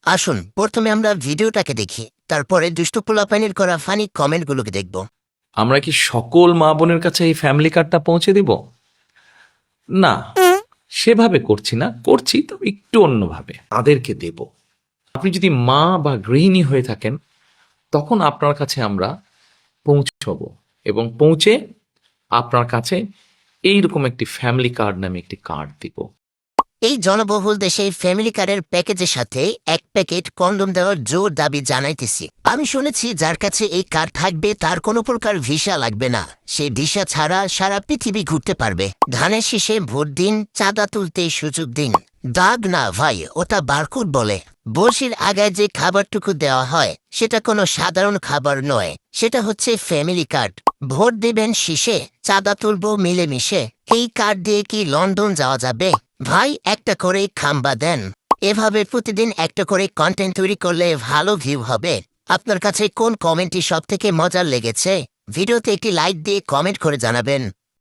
আসুন প্রথমে আমরা ভিডিওটাকে দেখি, তারপরে দুষ্ট পোলাপাইনের করা ফানি কমেন্টগুলোকে দেখব। আমরা কি সকল মা বোনের কাছে এই ফ্যামিলি কার্ডটা পৌঁছে দিব? না, সেভাবে করছি না, করছি তো একটু অন্যভাবে তাদেরকে দেব। আপনি যদি মা বা গৃহিণী হয়ে থাকেন, তখন আপনার কাছে আমরা পৌঁছবো এবং পৌঁছে আপনার কাছে এইরকম একটি ফ্যামিলি কার্ড নামে একটি কার্ড দিব। এই জনবহুল দেশে ফ্যামিলি কার্ডের প্যাকেজের সাথে এক প্যাকেট কন্ডম দেওয়ার জোর দাবি জানাইতেছি। আমি শুনেছি যার কাছে এই কার্ড থাকবে তার কোনো প্রকার ভিসা লাগবে না, সে ভিসা ছাড়া সারা পৃথিবী ঘুরতে পারবে। ধানের শীষে ভোট দিন, চাঁদা তুলতে সুযোগ দিন। দাগ না ভাই, ওটা বারকোড বলে। বড়শির আগায় যে খাবারটুকু দেওয়া হয় সেটা কোনো সাধারণ খাবার নয়, সেটা হচ্ছে ফ্যামিলি কার্ড। ভোট দিবেন শীষে, চাঁদা তুলবো মিলেমিশে। এই কার্ড দিয়ে কি লন্ডন যাওয়া যাবে? ভাই একটা করে খাম্বা দেন। এভাবে প্রতিদিন একটা করে কন্টেন্ট তৈরি করলে ভালো ভিউ হবে। আপনার কাছে কোন কমেন্টটি সব থেকে মজার লেগেছে? ভিডিওতে একটি লাইক দিয়ে কমেন্ট করে জানাবেন।